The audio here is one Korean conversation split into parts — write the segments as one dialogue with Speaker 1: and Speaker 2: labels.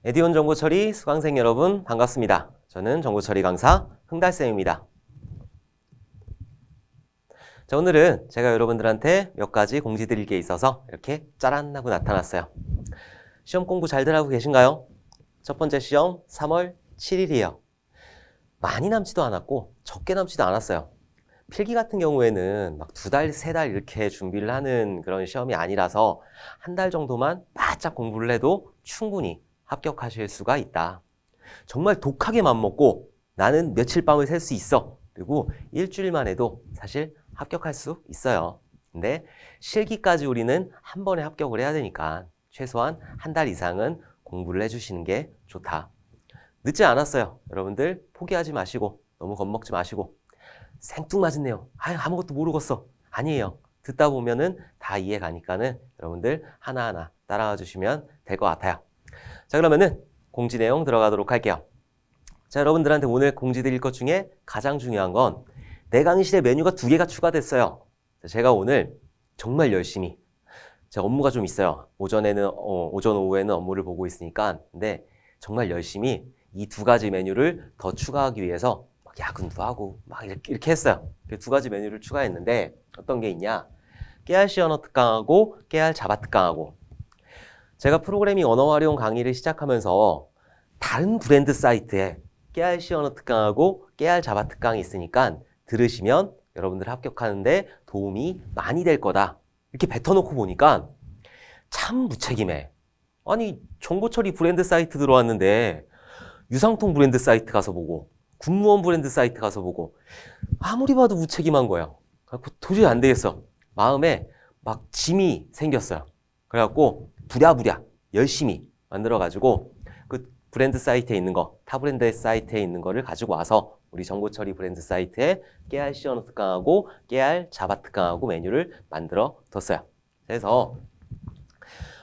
Speaker 1: 에듀온 정보처리 수강생 여러분 반갑습니다. 저는 정보처리 강사 흥달쌤입니다. 자, 오늘은 제가 여러분들한테 몇 가지 공지 드릴 게 있어서 이렇게 짜란 하고 나타났어요. 시험 공부 잘들 하고 계신가요? 첫 번째 시험 3월 7일이에요. 많이 남지도 않았고 적게 남지도 않았어요. 필기 같은 경우에는 막 2달, 3달 이렇게 준비를 하는 그런 시험이 아니라서 한 달 정도만 바짝 공부를 해도 충분히 합격하실 수가 있다. 정말 독하게 맘먹고 나는 며칠 밤을 셀 수 있어. 그리고 일주일만 해도 사실 합격할 수 있어요. 근데 실기까지 우리는 한 번에 합격을 해야 되니까 최소한 한 달 이상은 공부를 해주시는 게 좋다. 늦지 않았어요. 여러분들 포기하지 마시고 너무 겁먹지 마시고 생뚱맞은 아무것도 모르겠어. 아니에요. 듣다 보면은 다 이해 가니까는 여러분들 하나하나 따라와 주시면 될 것 같아요. 자, 그러면은 공지 내용 들어가도록 할게요. 자, 여러분들한테 오늘 공지 드릴 것 중에 가장 중요한 건 내 강의실에 메뉴가 2개가 추가됐어요. 제가 오늘 정말 열심히 제가 업무가 좀 있어요. 오전 오후에는 업무를 보고 있으니까. 근데 정말 열심히 이 2가지 메뉴를 더 추가하기 위해서 막 야근도 하고 막 이렇게 했어요. 2가지 메뉴를 추가했는데 어떤 게 있냐? 깨알 C 언어 특강하고 깨알 자바 특강하고. 제가 프로그래밍 언어 활용 강의를 시작하면서 다른 브랜드 사이트에 깨알 C 언어 특강하고 깨알 자바 특강이 있으니까 들으시면 여러분들 합격하는데 도움이 많이 될 거다. 이렇게 뱉어놓고 보니까 참 무책임해. 아니, 정보처리 브랜드 사이트 들어왔는데 유상통 브랜드 사이트 가서 보고 군무원 브랜드 사이트 가서 보고 아무리 봐도 무책임한 거예요. 그래갖고 도저히 안 되겠어. 마음에 막 짐이 생겼어요. 그래갖고 부랴부랴 열심히 만들어가지고 그 브랜드 사이트에 있는 거, 타 브랜드 사이트에 있는 거를 가지고 와서 우리 정보처리 브랜드 사이트에 깨알 C 언어 특강하고 깨알 자바 특강하고 메뉴를 만들어 뒀어요. 그래서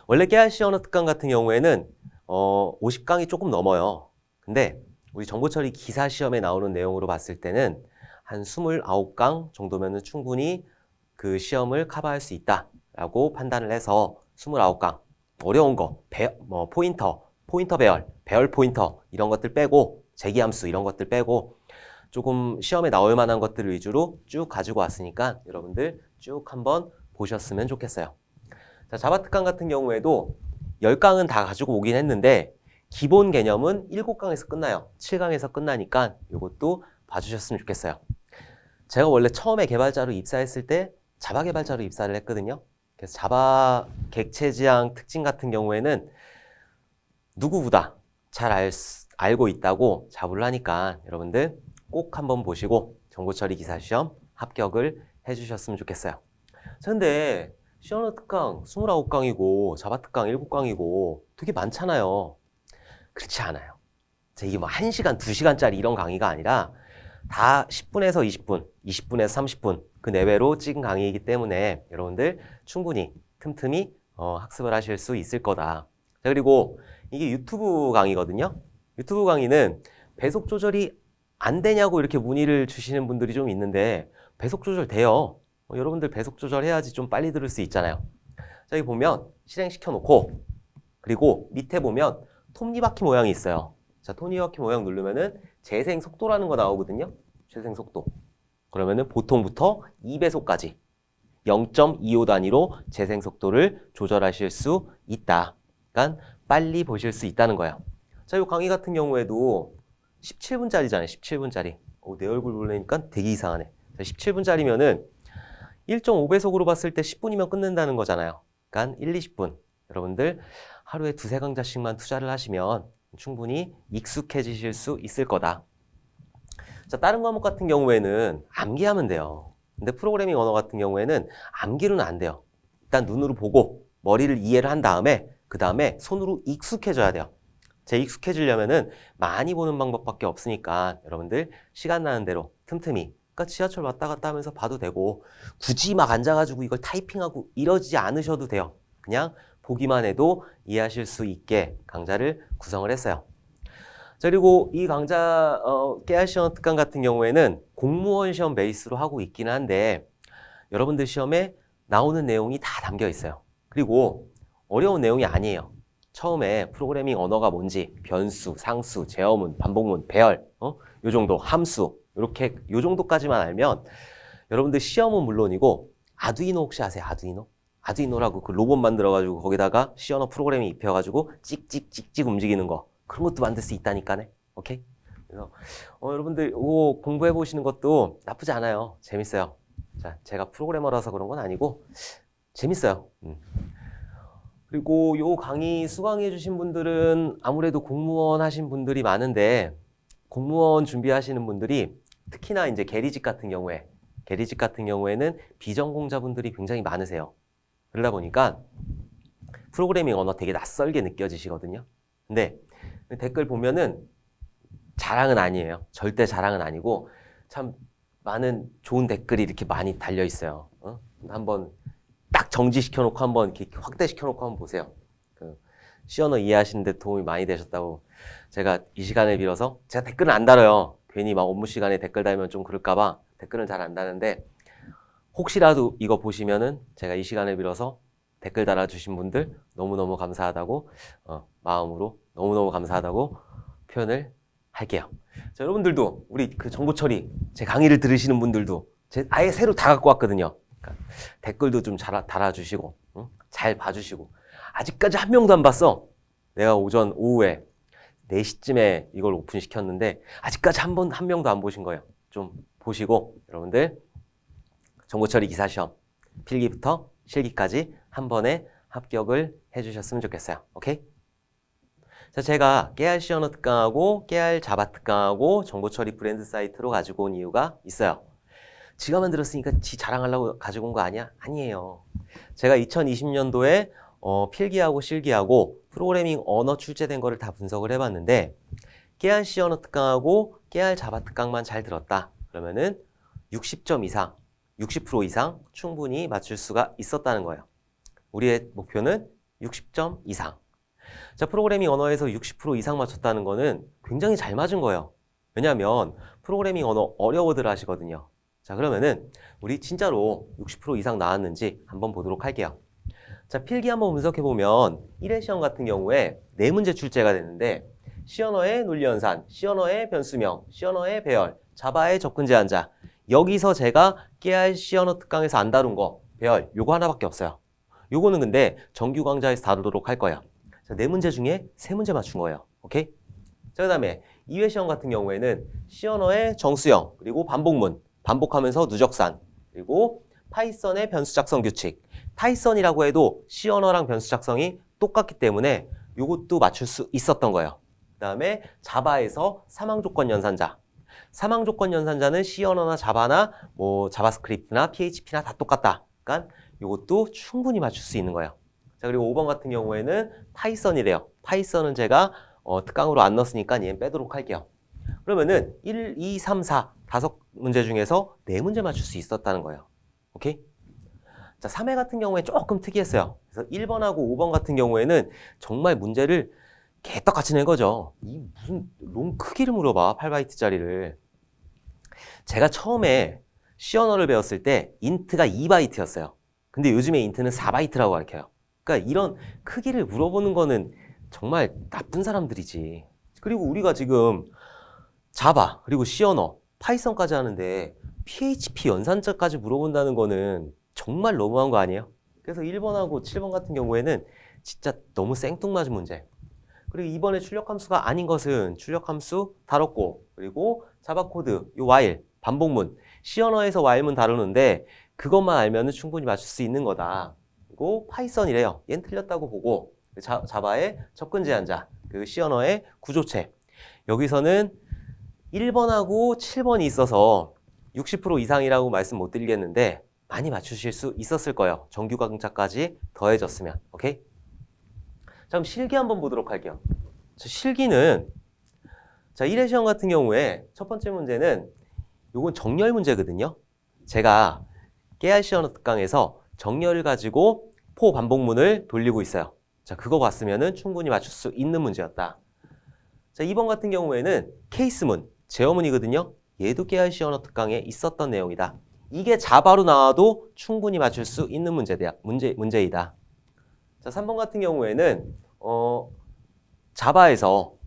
Speaker 1: 원래 깨알 C 언어 특강 같은 경우에는 50강이 조금 넘어요. 근데 우리 정보처리 기사 시험에 나오는 내용으로 봤을 때는 한 29강 정도면은 충분히 그 시험을 커버할 수 있다라고 판단을 해서 29강 어려운 거, 포인터 배열 포인터 이런 것들 빼고 재기함수 이런 것들 빼고 조금 시험에 나올 만한 것들 위주로 쭉 가지고 왔으니까 여러분들 쭉 한번 보셨으면 좋겠어요. 자, 자바 특강 같은 경우에도 10강은 다 가지고 오긴 했는데 기본 개념은 7강에서 끝나요. 7강에서 끝나니까 이것도 봐주셨으면 좋겠어요. 제가 원래 처음에 개발자로 입사했을 때 자바 개발자로 입사를 했거든요. 그래서 자바 객체 지향 특징 같은 경우에는 누구보다 잘 알고 있다고 자부를 하니까 여러분들 꼭 한번 보시고 정보처리 기사 시험 합격을 해주셨으면 좋겠어요. 근데 C 언어 특강 29강이고 자바 특강 7강이고 되게 많잖아요. 그렇지 않아요. 이게 뭐 1시간, 2시간짜리 이런 강의가 아니라 다 10분에서 20분, 20분에서 30분 그 내외로 찍은 강의이기 때문에 여러분들 충분히 틈틈이 학습을 하실 수 있을 거다. 자, 그리고 이게 유튜브 강의거든요. 유튜브 강의는 배속 조절이 안 되냐고 이렇게 문의를 주시는 분들이 좀 있는데 배속 조절 돼요. 여러분들 배속 조절해야지 좀 빨리 들을 수 있잖아요. 자, 여기 보면 실행시켜 놓고 그리고 밑에 보면 톱니바퀴 모양이 있어요. 자, 톱니바퀴 모양 누르면은 재생 속도라는 거 나오거든요. 재생 속도. 그러면은 보통부터 2배속까지 0.25 단위로 재생 속도를 조절하실 수 있다. 그러니까 빨리 보실 수 있다는 거예요. 자, 이 강의 같은 경우에도 17분짜리잖아요. 17분짜리. 내 얼굴 보려니까 되게 이상하네. 17분짜리면은 1.5배속으로 봤을 때 10분이면 끝낸다는 거잖아요. 그러니까 1, 20분. 여러분들 하루에 2-3강자씩만 투자를 하시면 충분히 익숙해지실 수 있을 거다. 자, 다른 과목 같은 경우에는 암기하면 돼요. 근데 프로그래밍 언어 같은 경우에는 암기로는 안 돼요. 일단 눈으로 보고 머리를 이해를 한 다음에 그 다음에 손으로 익숙해져야 돼요. 익숙해지려면은 많이 보는 방법밖에 없으니까 여러분들 시간 나는 대로 틈틈이 그러니까 지하철 왔다 갔다 하면서 봐도 되고 굳이 막 앉아가지고 이걸 타이핑하고 이러지 않으셔도 돼요. 그냥 보기만 해도 이해하실 수 있게 강좌를 구성을 했어요. 자, 그리고 이 강좌 깨알 C 언어 특강 같은 경우에는 공무원 시험 베이스로 하고 있기는 한데 여러분들 시험에 나오는 내용이 다 담겨 있어요. 그리고 어려운 내용이 아니에요. 처음에 프로그래밍 언어가 뭔지 변수, 상수, 제어문, 반복문, 배열, 요 정도 함수 이렇게 요 정도까지만 알면 여러분들 시험은 물론이고 아두이노 혹시 아세요? 아두이노? 아두이노라고 그 로봇 만들어가지고 거기다가 C 언어 프로그래밍 입혀가지고 찍찍찍찍 움직이는 거 그런 것도 만들 수 있다니까네. 오케이? 그래서 여러분들 이거 공부해 보시는 것도 나쁘지 않아요. 재밌어요. 자, 제가 프로그래머라서 그런 건 아니고 재밌어요. 그리고 요 강의 수강해 주신 분들은 아무래도 공무원 하신 분들이 많은데 공무원 준비하시는 분들이 특히나 이제 계리직 같은 경우에는 비전공자분들이 굉장히 많으세요. 그러다 보니까 프로그래밍 언어 되게 낯설게 느껴지시거든요. 근데 댓글 보면은 자랑은 아니에요. 절대 자랑은 아니고 참 많은 좋은 댓글이 이렇게 많이 달려 있어요. 한번 딱 정지시켜놓고 한번 이렇게 확대시켜놓고 한번 보세요. 그 C 언어 이해하시는 데 도움이 많이 되셨다고 제가 이 시간을 빌어서 제가 댓글은 안 달아요. 괜히 막 업무 시간에 댓글 달면 좀 그럴까봐 댓글은 잘 안 다는데 혹시라도 이거 보시면은 제가 이 시간을 빌어서 댓글 달아주신 분들 너무너무 감사하다고 마음으로 너무너무 감사하다고 표현을 할게요. 자, 여러분들도 우리 그 정보 처리 제 강의를 들으시는 분들도 제 아예 새로 다 갖고 왔거든요. 그러니까 댓글도 좀 잘 달아주시고 잘 봐주시고 아직까지 한 명도 안 봤어. 내가 오후에 4시쯤에 이걸 오픈시켰는데 아직까지 한 명도 안 보신 거예요. 좀 보시고 여러분들 정보처리 기사시험 필기부터 실기까지 한 번에 합격을 해주셨으면 좋겠어요. 오케이? 자, 제가 깨알 C 언어 특강하고 깨알 자바 특강하고 정보처리 브랜드 사이트로 가지고 온 이유가 있어요. 지가 만들었으니까 지 자랑하려고 가지고 온 거 아니야? 아니에요. 제가 2020년도에 필기하고 실기하고 프로그래밍 언어 출제된 거를 다 분석을 해봤는데 깨알 C 언어 특강하고 깨알 자바 특강만 잘 들었다. 그러면은 60점 이상, 60% 이상 충분히 맞출 수가 있었다는 거예요. 우리의 목표는 60점 이상. 자, 프로그래밍 언어에서 60% 이상 맞췄다는 거는 굉장히 잘 맞은 거예요. 왜냐하면 프로그래밍 언어 어려워들 하시거든요. 자, 그러면은 우리 진짜로 60% 이상 나왔는지 한번 보도록 할게요. 자, 필기 한번 분석해보면 1회 시험 같은 경우에 4문제 출제가 되는데 C 언어의 논리연산, C 언어의 변수명, C 언어의 배열, 자바의 접근 제한자. 여기서 제가 깨알 C 언어 특강에서 안 다룬 거 배열 요거 하나밖에 없어요. 요거는 근데 정규 강좌에서 다루도록 할 거예요. 자, 4문제 중에 3문제 맞춘 거예요. 오케이? 자, 그 다음에 2회 시험 같은 경우에는 C 언어의 정수형, 그리고 반복문, 반복하면서 누적산, 그리고 파이썬의 변수 작성 규칙. 파이썬이라고 해도 C 언어랑 변수 작성이 똑같기 때문에 요것도 맞출 수 있었던 거예요. 그 다음에 자바에서 사망조건 연산자. 사망조건 연산자는 C 언어나 자바나 뭐 자바스크립트나 PHP나 다 똑같다. 그러니까 요것도 충분히 맞출 수 있는 거예요. 자, 그리고 5번 같은 경우에는 파이썬이래요. 파이썬은 제가 특강으로 안 넣었으니까 얘는 빼도록 할게요. 그러면은 1, 2, 3, 4 5문제 중에서 4문제 맞출 수 있었다는 거예요. 오케이? 자, 3회 같은 경우에 조금 특이했어요. 그래서 1번하고 5번 같은 경우에는 정말 문제를 개떡같이 낸 거죠. 이 무슨 롱 크기를 물어봐, 8바이트짜리를. 제가 처음에 C 언어를 배웠을 때 인트가 2바이트였어요. 근데 요즘에 인트는 4바이트라고 가르쳐요. 그러니까 이런 크기를 물어보는 거는 정말 나쁜 사람들이지. 그리고 우리가 지금 자바, 그리고 C 언어, 파이썬까지 하는데 PHP 연산자까지 물어본다는 거는 정말 너무한 거 아니에요? 그래서 1번하고 7번 같은 경우에는 진짜 너무 생뚱맞은 문제. 그리고 이번에 출력함수가 아닌 것은 출력함수 다뤘고, 그리고 자바 코드, 요 while, 반복문, C 언어에서 while문 다루는데 그것만 알면 충분히 맞출 수 있는 거다. 그리고 파이썬이래요. 얘는 틀렸다고 보고, 자바의 접근 제한자, 그 C 언어의 구조체. 여기서는 1번하고 7번이 있어서 60% 이상이라고 말씀 못 드리겠는데 많이 맞추실 수 있었을 거예요. 정규 강좌까지 더해졌으면. 오케이? 자, 그럼 실기 한번 보도록 할게요. 자, 실기는 자, 1회 시험 같은 경우에 첫 번째 문제는 요건 정렬 문제거든요. 제가 깨알 C 언어 특강에서 정렬을 가지고 포 반복문을 돌리고 있어요. 자, 그거 봤으면은 충분히 맞출 수 있는 문제였다. 자, 2번 같은 경우에는 케이스문, 제어문이거든요. 얘도 깨알 C 언어 특강에 있었던 내용이다. 이게 자바로 나와도 충분히 맞출 수 있는 문제이다. 자, 3번 같은 경우에는 자바에서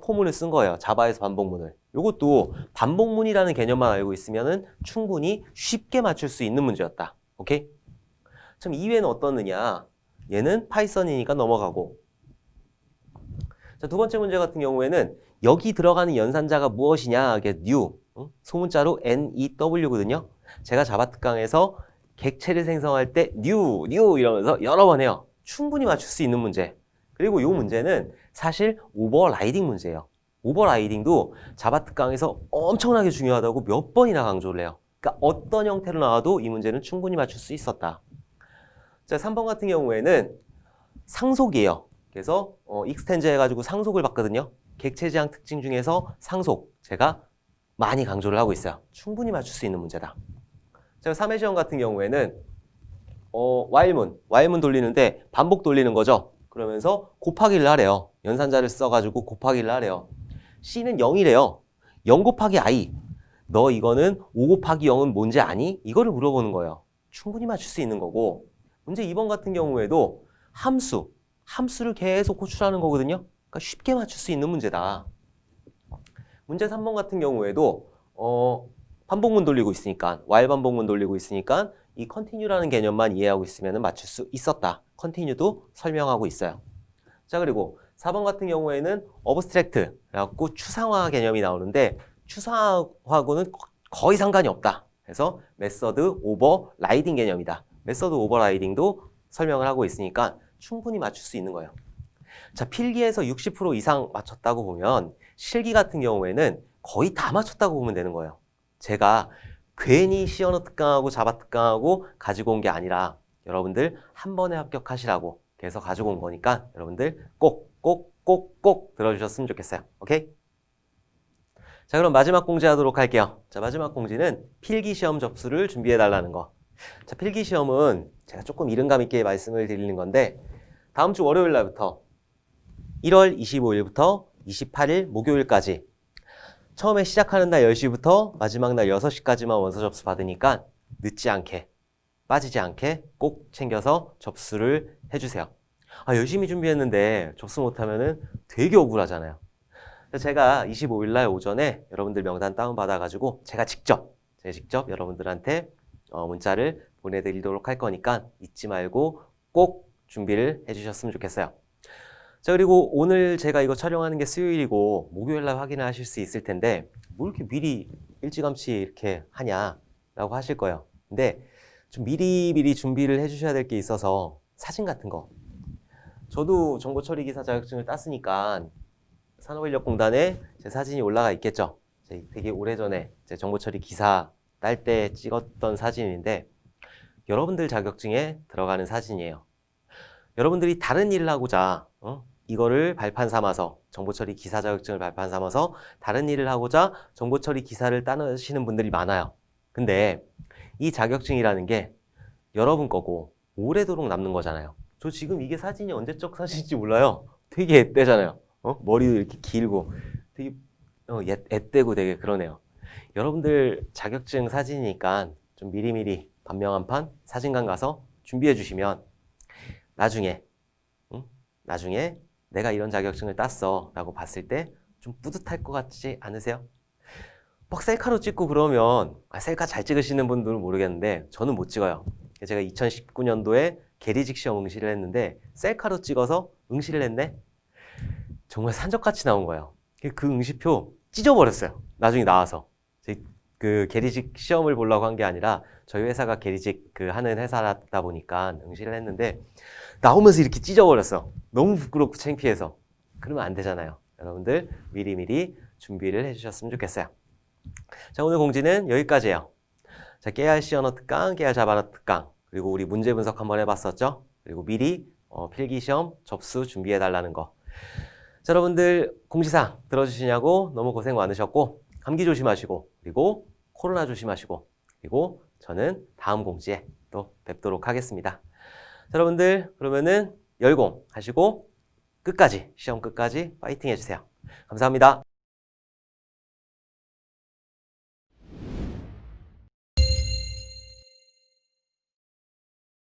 Speaker 1: 포문을 쓴 거예요. 자바에서 반복문을. 이것도 반복문이라는 개념만 알고 있으면은 충분히 쉽게 맞출 수 있는 문제였다. 오케이? 그럼 이외에는 어떻느냐? 얘는 파이썬이니까 넘어가고. 자, 두 번째 문제 같은 경우에는 여기 들어가는 연산자가 무엇이냐? 이게 new, 소문자로 new거든요. 제가 자바 특강에서 객체를 생성할 때 new 이러면서 여러 번 해요. 충분히 맞출 수 있는 문제. 그리고 이 문제는 사실 오버라이딩 문제예요. 오버라이딩도 자바 특강에서 엄청나게 중요하다고 몇 번이나 강조를 해요. 그러니까 어떤 형태로 나와도 이 문제는 충분히 맞출 수 있었다. 자, 3번 같은 경우에는 상속이에요. 그래서 익스텐즈 해가지고 상속을 봤거든요. 객체 지향 특징 중에서 상속 제가 많이 강조를 하고 있어요. 충분히 맞출 수 있는 문제다. 자, 3회 시험 같은 경우에는 while문 돌리는데 반복 돌리는 거죠. 그러면서 곱하기를 하래요. 연산자를 써가지고 곱하기를 하래요. C는 0이래요. 0 곱하기 I. 너 이거는 5 곱하기 0은 뭔지 아니? 이거를 물어보는 거예요. 충분히 맞출 수 있는 거고. 문제 2번 같은 경우에도 함수를 계속 호출하는 거거든요. 그러니까 쉽게 맞출 수 있는 문제다. 문제 3번 같은 경우에도 반복문 돌리고 있으니까 while 반복문 돌리고 있으니까 이 continue라는 개념만 이해하고 있으면 맞출 수 있었다. continue도 설명하고 있어요. 자, 그리고 4번 같은 경우에는 abstract 그래갖고 추상화 개념이 나오는데 추상화하고는 거의 상관이 없다. 그래서 method overriding 개념이다. method overriding도 설명을 하고 있으니까 충분히 맞출 수 있는 거예요. 자, 필기에서 60% 이상 맞췄다고 보면 실기 같은 경우에는 거의 다 맞췄다고 보면 되는 거예요. 제가 괜히 시언어 특강하고 자바 특강하고 가지고 온 게 아니라 여러분들 한 번에 합격하시라고 그래서 가지고 온 거니까 여러분들 꼭 들어주셨으면 좋겠어요. 오케이? 자, 그럼 마지막 공지 하도록 할게요. 자, 마지막 공지는 필기시험 접수를 준비해달라는 거. 자, 필기시험은 제가 조금 이른감 있게 말씀을 드리는 건데 다음 주 월요일 날부터 1월 25일부터 28일 목요일까지 처음에 시작하는 날 10시부터 마지막 날 6시까지만 원서 접수 받으니까 늦지 않게 빠지지 않게 꼭 챙겨서 접수를 해주세요. 열심히 준비했는데 접수 못하면은 되게 억울하잖아요. 제가 25일 날 오전에 여러분들 명단 다운받아가지고 제가 직접 여러분들한테 문자를 보내드리도록 할 거니까 잊지 말고 꼭 준비를 해주셨으면 좋겠어요. 자, 그리고 오늘 제가 이거 촬영하는 게 수요일이고 목요일 날 확인을 하실 수 있을 텐데 뭐 이렇게 미리 일찌감치 이렇게 하냐라고 하실 거예요. 근데 좀 미리 준비를 해주셔야 될 게 있어서 사진 같은 거. 저도 정보처리기사 자격증을 땄으니까 산업인력공단에 제 사진이 올라가 있겠죠. 되게 오래전에 제 정보처리 기사 딸 때 찍었던 사진인데 여러분들 자격증에 들어가는 사진이에요. 여러분들이 다른 일을 하고자 이거를 발판 삼아서 정보처리 기사 자격증을 발판 삼아서 다른 일을 하고자 정보처리 기사를 따시는 분들이 많아요. 근데 이 자격증이라는 게 여러분 거고 오래도록 남는 거잖아요. 저 지금 이게 사진이 언제적 사진인지 몰라요. 되게 앳되잖아요. 머리도 이렇게 길고 되게 앳되고 되게 그러네요. 여러분들 자격증 사진이니까 좀 미리미리 반명 한 판 사진관 가서 준비해 주시면 나중에 내가 이런 자격증을 땄어 라고 봤을 때 좀 뿌듯할 것 같지 않으세요? 막 셀카로 찍고 그러면 셀카 잘 찍으시는 분들은 모르겠는데 저는 못 찍어요. 제가 2019년도에 계리직 시험 응시를 했는데 셀카로 찍어서 응시를 했네? 정말 산적같이 나온 거예요. 그 응시표 찢어버렸어요. 나중에 나와서. 그 계리직 시험을 보려고 한 게 아니라 저희 회사가 계리직 하는 회사다 보니까 응시를 했는데 나오면서 이렇게 찢어버렸어. 너무 부끄럽고 창피해서. 그러면 안 되잖아요. 여러분들 미리미리 준비를 해주셨으면 좋겠어요. 자, 오늘 공지는 여기까지예요. 자, 깨알 시언어 특강, 깨알 자바나 특강, 그리고 우리 문제 분석 한번 해봤었죠. 그리고 미리 필기시험 접수 준비해달라는 거. 자, 여러분들 공지사항 들어주시냐고 너무 고생 많으셨고 감기 조심하시고 그리고 코로나 조심하시고 그리고 저는 다음 공지에 또 뵙도록 하겠습니다. 자, 여러분들 그러면은 열공 하시고 끝까지 시험 끝까지 파이팅 해주세요. 감사합니다.